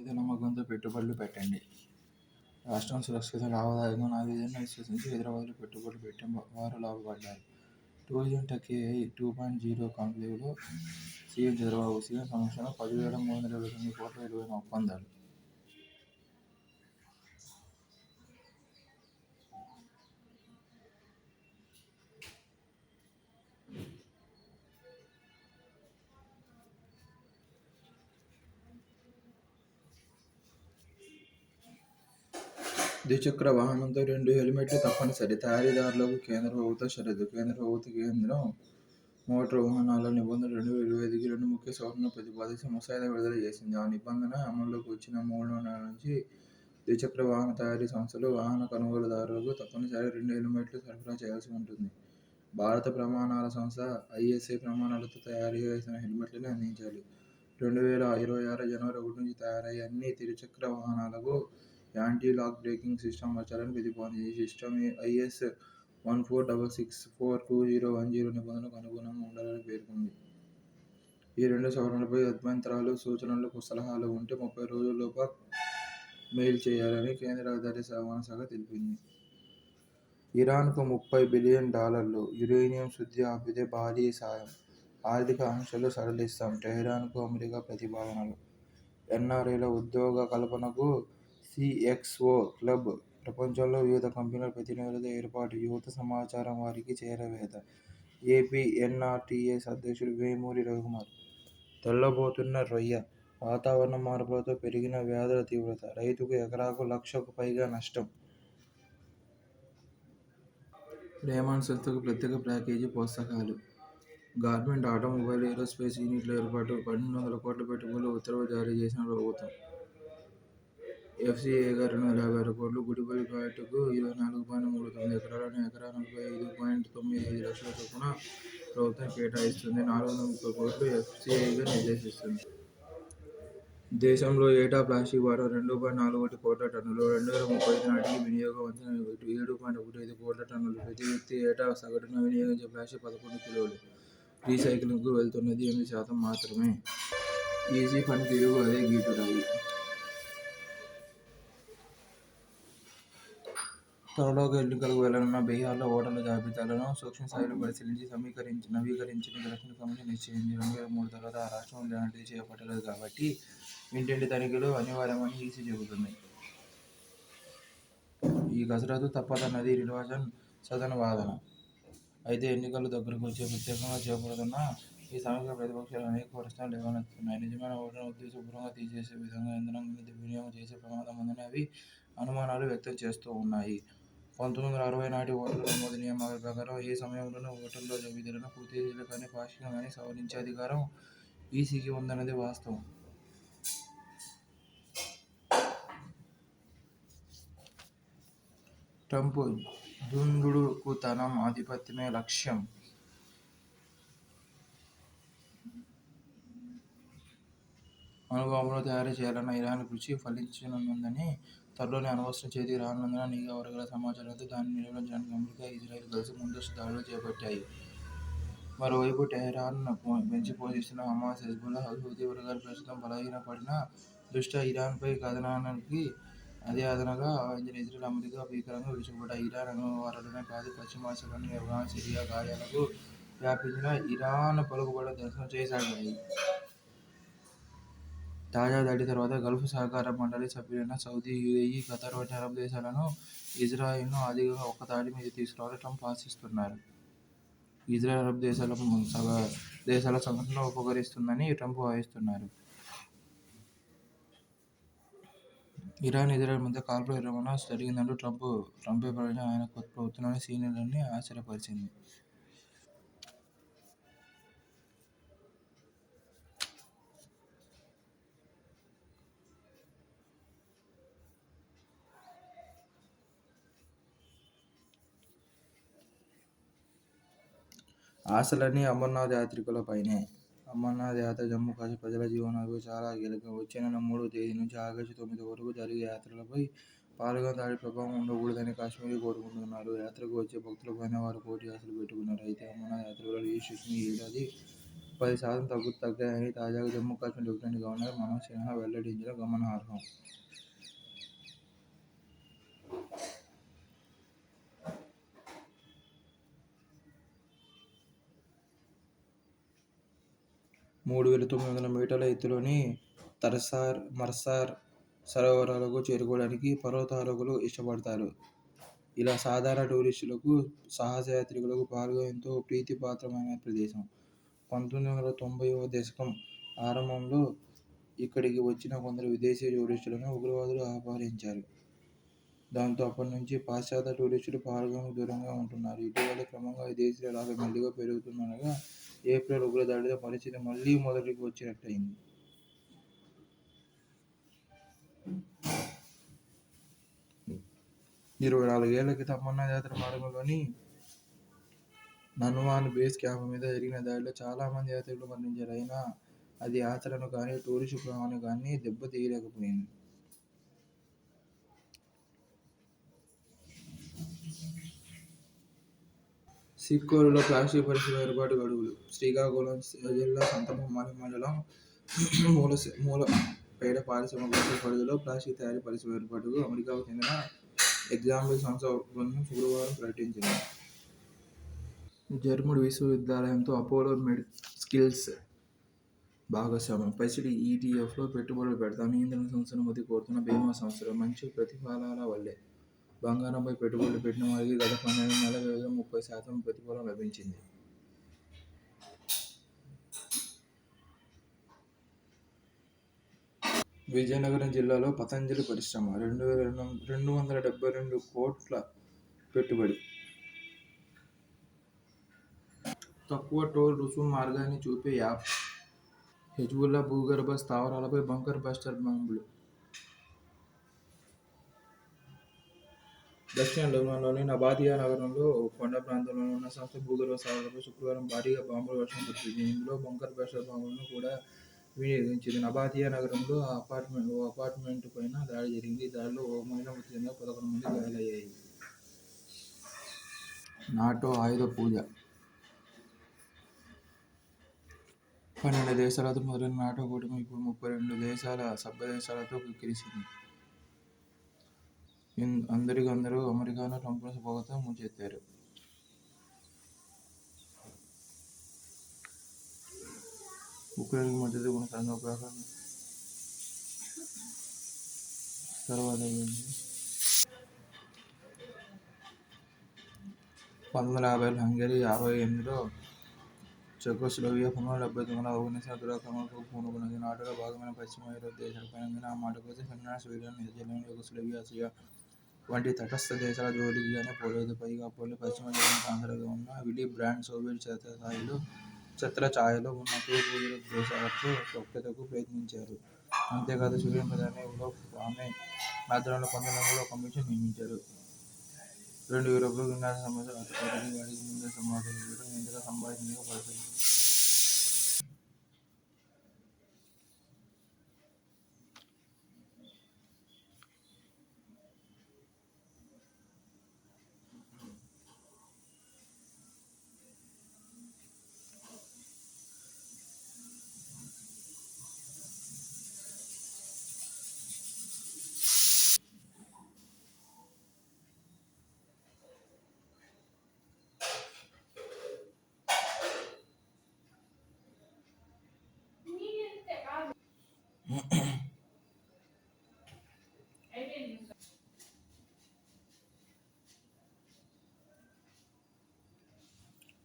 మీద నమ్మకంతో పెట్టుబడులు పెట్టండి. రాష్ట్రం సురక్షిత, లాభదాయకంగా నాదేదని విశ్వసించి హైదరాబాద్లో పెట్టుబడులు పెట్టే వారు లాభపడ్డారు. టూరిజం టెక్ ఏఐ 2.0 కాంక్లేవ్లో సీఎం చంద్రబాబు సీఎం సమక్షంలో 10,329 కోట్ల విలువైన ఒప్పందాలు. ద్విచక్ర వాహనంతో 2 హెల్మెట్లు తప్పనిసరి, తయారీదారులకు కేంద్ర ప్రభుత్వ షరతు. కేంద్రం మోటారు వాహనాల నిబంధనలు 2025కి 2 ముఖ్య సవరణలు ప్రతిపాదిస్తూ ముసాయిదా విడుదల చేసింది. ఆ నిబంధన అమల్లోకి వచ్చిన 3వ నెల నుంచి ద్విచక్ర వాహన తయారీ సంస్థలు వాహన కొనుగోలుదారులకు తప్పనిసరిగా 2 హెల్మెట్లు సరఫరా చేయాల్సి ఉంటుంది. భారత ప్రమాణాల సంస్థ ISI ప్రమాణాలతో తయారు చేసిన హెల్మెట్లనే అందించాలి. 2026 జనవరి 1 నుంచి తయారయ్యే అన్ని ద్విచక్ర వాహనాలకు యాంటీ లాక్ బ్రేకింగ్ సిస్టమ్ అమర్చాలని ప్రతిపాదించింది. ఈ సిస్టమ్ IS 1466421010 నిబంధనలకు అనుగుణంగా ఉండాలని పేర్కొంది. ఈ 2 సవరణలపై అభ్యంతరాలు, సూచనలు, సలహాలు ఉంటే 30 రోజుల్లోగా మెయిల్ చేయాలని కేంద్ర రహదారి రవాణా శాఖ తెలిపింది. ఇరాన్కు $30 బిలియన్ యురేనియం శుద్ధి ఆపితే భారీ సాయం, ఆర్థిక ఆంక్షలు సడలిస్తాం టెహ్రాన్కు అమెరికా ప్రతిపాదనలు. NRIల ఉద్యోగ కల్పనకు CXO క్లబ్, ప్రపంచంలో వివిధ కంపెనీల ప్రతినిధులతో ఏర్పాటు, యువత సమాచారం వారికి చేరవేత. ఏపీ NRTS అధ్యక్షుడు వేమూరి రవికుమార్. తెల్లబోతున్న రొయ్య, వాతావరణ మార్పులతో పెరిగిన వ్యాధుల తీవ్రత, రైతుకు ఎకరాకు లక్షకు పైగా నష్టం. రేమండ్ సంస్థకు ప్రత్యేక ప్యాకేజీ ప్రోత్సాహకాలు. గార్మెంట్, ఆటోమొబైల్, ఏరోస్పేస్ యూనిట్ల ఏర్పాటు 1,200 కోట్ల పెట్టుబడులు ఉత్తర్వులు జారీ చేసిన ప్రభుత్వం. FCIగా 256 కోట్లు. గుడిపల్లి ప్రాజెక్టుకు 24.39 ఎకరాలను ఎకరా 45.95 లక్షల చొప్పున ప్రభుత్వం కేటాయిస్తుంది. 430 కోట్లు FCIగా నిర్దేశిస్తుంది. దేశంలో ఏటా ప్లాస్టిక్ వాడకం 2.41 కోట్ల టన్నులు. 2035 నాటికి వినియోగం అంచనా 7.15 కోట్ల టన్నులు. ప్రతి వ్యక్తి ఏటా సగటున వినియోగించే ప్లాస్టిక్ 11 కిలోలు. రీసైక్లింగ్కు వెళ్తున్నది 8% మాత్రమే. ఈసీ పనితీరుకు అదే గీటురాయి. త్వరలోగా ఎన్నికలకు వెళ్లనున్న బీహార్లో ఓటర్ల జాబితాలను సూక్ష్మస్థాయిలో పరిశీలించి నవీకరించి ఎలక్షన్ కమిషన్ నిశ్చయించింది. 2003 తర్వాత ఆ రాష్ట్రంలో ఇలాంటిది చేపట్టలేదు కాబట్టి ఇంటింటి తనిఖీలు అనివార్యమని ఈసీ చెబుతోంది. ఈ కసరత్తు తప్పదన్నది నిర్వాచన్ సదన్ వాదన. అయితే ఎన్నికలు దగ్గరకు వచ్చి ప్రత్యేకంగా చేపడుతున్న ఈ సమీక్షలో ప్రతిపక్షాలు అనేక ప్రశ్నలు లేవనెత్తుతున్నాయి. నిజమైన ఓటును ఉద్దేశపూర్వకంగా తీసేసే విధంగా యంత్రాంగం దుర్వినియోగం చేసే ప్రమాదం ఉందని అవి అనుమానాలు వ్యక్తం చేస్తూ ఉన్నాయి. 1960 నాటి ఓటర్ల నమోదు నియమావళి ప్రకారం ఏ సమయంలోనూ ఓటర్ల జాబితాలను పూర్తిచేయగల కానీ పాక్షికంగానే సవరించే అధికారం ఈసీకి ఉందన్నది వాస్తవం. ట్రంప్ దుందుడుకుతనం, ఆధిపత్యమే లక్ష్యం. అణుబాంబును తయారు చేయాలన్న ఇరాన్ కృషి ఫలించనుందని, త్వరలోనే అణ్వస్త్రం చేతికి రానుందన్న నిఘా వర్గాల సమాచారంతో దానిని నిర్మూలించడానికి అమెరికా, ఇజ్రాయెల్ కలిసి ముందస్తు దాడులు చేపట్టాయి. మరోవైపు టెహ్రాన్ పెంచి పోషిస్తున్న హమాస్, హెజ్బుల్లా, హూతీ వర్గాలు ప్రస్తుతం బలహీనపడిన దృష్ట్యా ఇరాన్పై కథనానికి అదే అదనుగా భావించిన ఇజ్రాయెల్, అమెరికా భీకరంగా విరుచుకుపడ్డాయి. ఇరాన్ అణువాయుధాలనే కాదు, పశ్చిమాసియాలోని లెబనాన్, సిరియా, గాజాలకు వ్యాపించిన ఇరాన్ పలుకుబడులను ధ్వంసం చేయసాగాయి. తాజా దాడి తర్వాత గల్ఫ్ సహకార మండలి సభ్యులైన సౌదీ, UAE, ఖతార్ వంటి అరబ్ దేశాలను ఇజ్రాయెల్ను ఆర్థికంగా ఒక్కతాటి మీదకు తీసుకురావాలని ట్రంప్ ఆశిస్తున్నారు. ఇజ్రాయెల్ అరబ్ దేశాల సంఘటనలో ఉపకరిస్తుందని ట్రంప్ భావిస్తున్నారు. ఇరాన్, ఇజ్రాయెల్ మధ్య కాల్పుల విరమణ జరిగిందంటూ ట్రంపే ప్రకటించడం ఆయన కొత్త ప్రభుత్వంలోని సీనియర్లని ఆశ్చర్యపరిచింది. ఆశలన్నీ అమర్నాథ్ యాత్రికులపైనే. అమర్నాథ్ యాత్ర జమ్మూ కాశ్మీర్ ప్రజల జీవనాలకు చాలా కీలకం. వచ్చే నెల 3వ తేదీ నుంచి ఆగస్టు 9 వరకు జరిగే యాత్రలపై పహల్గామ్ దాడి ప్రభావం ఉండకూడదని కాశ్మీరీలు కోరుకుంటున్నారు. యాత్రకు వచ్చే భక్తులపైనే వారు కోటి ఆశలు పెట్టుకున్నారు. అయితే అమర్నాథ్ యాత్రికుల రిజిస్ట్రేషన్కు ఈ ఏడాది 10% తగ్గాయని తాజాగా జమ్మూ కాశ్మీర్ లెఫ్టినెంట్ గవర్నర్ మనోజ్ సిన్హా వెల్లడించడం గమనార్హం. ,3,900 మీటర్ల ఎత్తులోని మర్సార్ సరోవరాలకు చేరుకోవడానికి పర్వతారోహకులు ఇష్టపడతారు. ఇలా సాధారణ టూరిస్టులకు, సాహసయాత్రికులకు పాల్గొ ఎంతో ప్రీతిపాత్రమైన ప్రదేశం. 1990వ దశకం ఆరంభంలో ఇక్కడికి వచ్చిన కొందరు విదేశీ టూరిస్టులను ఉగ్రవాదులు అపహరించారు. దాంతో అప్పటి నుంచి పాశ్చాత్య టూరిస్టులు పాల్గొనకు దూరంగా ఉంటున్నారు. ఇటీవల క్రమంగా విదేశీయుల రాక మెల్లిగా పెరుగుతుండగా ఏప్రిల్ ఉగ్రదాడితో పరిస్థితి మళ్లీ మొదటికి వచ్చినట్టయింది. ఇరవై 24 ఏళ్ల క్రితం అమర్నాథ్ యాత్ర మార్గంలోని నన్వాన్ బేస్ క్యాంప్ మీద జరిగిన దాడిలో చాలా మంది యాత్రికులు మరణించారు. అయినా అది యాత్రను కానీ, టూరిస్టు ప్రవాహాన్ని కానీ దెబ్బతీయలేకపోయింది. సిక్కోలులో ప్లాస్టిక్ పరిశ్రమ ఏర్పాటు గడువులు. శ్రీకాకుళం జిల్లా సంతబొమ్మాళి మండలం మూలపేట పారిశ్రామిక పరిధిలో ప్లాస్టిక్ తయారీ పరిశ్రమ ఏర్పాటుకు అమెరికాకు చెందిన ఎగ్జాంపుల్ సంస్థ బృందం శుక్రవారం ప్రకటించింది. జర్మన్ విశ్వవిద్యాలయంతో అపోలో మెడ్స్కిల్స్ భాగస్వామ్యం. పసిడి ఈటీఎఫ్లో పెట్టుబడులు పెడతామని ఇంధన సంస్థను మద్దతు కోరుతున్న బీమా సంస్థలు. మంచి ప్రతిఫలాల వల్లే బంగారంపై పెట్టుబడులు పెట్టిన వారికి గత 12 నెలల వ్యవధిలో 30% ప్రతిఫలం లభించింది. విజయనగరం జిల్లాలో పతంజలి పరిశ్రమ 272 కోట్ల పెట్టుబడి. తక్కువ టోల్ రుసుము మార్గాన్ని చూపే యాప్. హిజ్బుల్లా భూగర్భ స్థావరాలపై బంకర్ బస్టర్ బాంబులు. దక్షిణ లెబనాన్లోని నబాతియా నగరంలో కొండ ప్రాంతంలో ఉన్న సంస్థ భూగర్భ స్థావరాలపై శుక్రవారం భారీగా బాంబుల వర్షం కురిపించింది. ఇందులో బంకర్ బస్టర్ బాంబులను కూడా వినియోగించింది. నబాతియా నగరంలో ఓ అపార్ట్మెంటు పైన దాడి జరిగింది. ఈ దాడిలో ఓ మహిళ మృతి చెందగా 11 మంది గాయాలయ్యాయి. నాటో ఆయుధ పూజ. 12 దేశాలతో మొదలైన నాటో కూటమి ఇప్పుడు 32 సభ్యదేశాలతో క్రిక్కిరిసింది. అందరికందరూ అమెరికాను ట్రంప్ను పొగతో ముంచెత్తారు. ఉక్రెయిన్కు మద్దతు కొనసాగిన ఉగ్రవాదుల తర్వాత 1950లో హంగరీ, 1958లో చెకోస్లోవేకియా, 1979లో ఆఫ్ఘనిస్తాన్ దురాక్రమణకు పూనుకున్నది. నాటోలో భాగమైన పశ్చిమ యూరోప్ దేశాలపైన ఆ మాటకొస్తే Finland, Sweden, Netherlands, Yugoslavia, Austria వంటి తటస్థ దేశాల జోలికి గానీ పోలేదు. పైగా అప్పట్లో పశ్చిమ జర్మనీ ఛాన్సలర్గా ఉన్న విల్లీ బ్రాండ్ సోవియట్ ఛత్రఛాయలో ఉన్న తూర్పు యూరోప్ దేశాలతో సఖ్యతకు ప్రయత్నించారు. అంతేకాదు స్వీడన్ ప్రధాని ఒలాఫ్ పామే ఆధ్వర్యంలో 1990లో ఒక కమిషన్ నియమించారు. రెండు యూరోప్లో విన్యాస సమస్యలు అడ్డుపడ్డాయి. వాటికి ముందే సమాధానం ఇవ్వడం ఎంతగా సంభావితంగా పరిస్థితులు.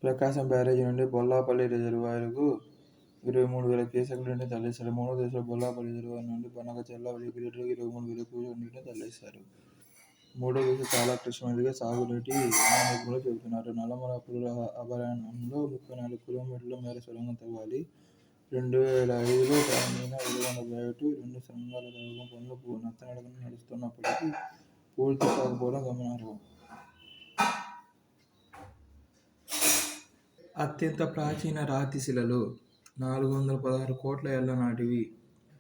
ప్రకాశం బ్యారేజీ నుండి బొల్లాపల్లి రిజర్వాయరుకు 23,000 క్యూసెక్కుల నీటిని తరలిస్తారు. మూడో దశలో బొల్లాపల్లి రిజర్వాయరు నుండి బనకచెర్ల లిఫ్టిగేట్లకు 23,000 క్యూసెక్కుల నీటిని తరలిస్తారు. మూడో దశ చాలా క్లిష్టమైనదిగా సాగునీటి నిపుణులు చెబుతున్నారు. నల్లమల పులుల అభయారణ్యంలో 34 కిలోమీటర్ల మేర సొరంగం తవ్వాలి. 2005లో ప్రారంభమైన వెలుగొండ ప్రాజెక్టు 2 సంఘాల తవ్వకం పనులు నత్తనడకన నడుస్తున్నప్పటికీ పూర్తి కాకపోవడం గమనార్హం. అత్యంత ప్రాచీన రాతి శిలలు 416 కోట్ల ఏళ్ల నాటివి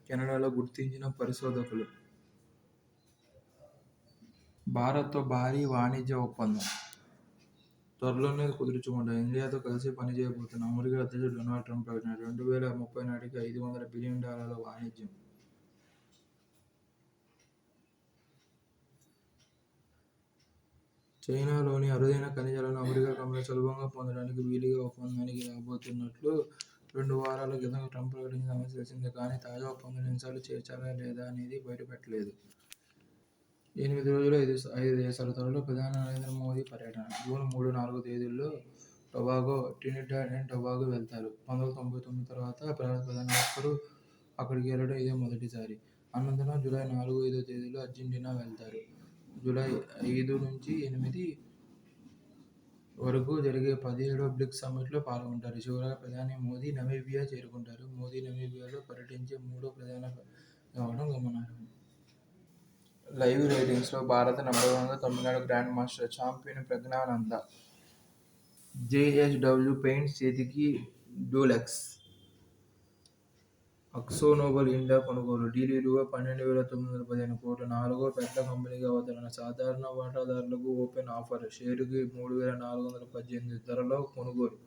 కెనడాలో గుర్తించిన పరిశోధకులు. భారత్తో భారీ వాణిజ్య ఒప్పందం. త్వరలోనే కుదుర్చుకుంటాం. ఇండియాతో కలిసి పనిచేయబోతున్నాం. అమెరికా అధ్యక్షుడు డొనాల్డ్ ట్రంప్ ప్రకటన 2030 నాటికి $500 బిలియన్ వాణిజ్యం. చైనాలోని అరుదైన ఖనిజాలను అమెరికా కంపెనీలు సులభంగా పొందడానికి వీలుగా ఒప్పందానికి రాబోతున్నట్లు 2 వారాల క్రితం ట్రంప్ ప్రకటించిన సంగతి తెలిసిందే. కానీ తాజా ఒప్పందంలో ఎన్నిసార్లు చేర్చాలా లేదా అనేది బయటపెట్టలేదు. 8 రోజుల 5 దేశాల త్వరలో ప్రధాని నరేంద్ర మోదీ పర్యటన. జూన్ 3, 4 తేదీల్లో టొబాగో, ట్రినిడాడ్ అండ్ టొబాగో వెళ్తారు. 1999 తర్వాత ప్రధాని ఒక్కరూ అక్కడికి వెళ్లడం ఇదే మొదటిసారి. అనంతరం జూలై 4, 5 తేదీల్లో అర్జెంటీనా వెళ్తారు. జూలై 5 నుంచి 8 వరకు జరిగే 17వ బ్రిక్స్ సమ్మిట్లో పాల్గొంటారు. చివరగా ప్రధాని మోదీ నమీబియా చేరుకుంటారు. మోదీ నమీబియాలో పర్యటించే 3వ ప్రధాని కావడం గమనార్హం. లైవ్ రేటింగ్స్లో భారత్ నంబర్1గా Tamil Nadu grand master champion Praggnanandhaa. JSW paints చేతికి డ్యూలెక్స్. అక్జోనోబల్ ఇండియా కొనుగోలు. డీల్ విలువ 12,915 కోట్లు. 4వ పెద్ద కంపెనీగా అవతరణ. సాధారణ వాటాదారులకు ఓపెన్ ఆఫర్. షేరుకి 3,418 ధరలో కొనుగోలు.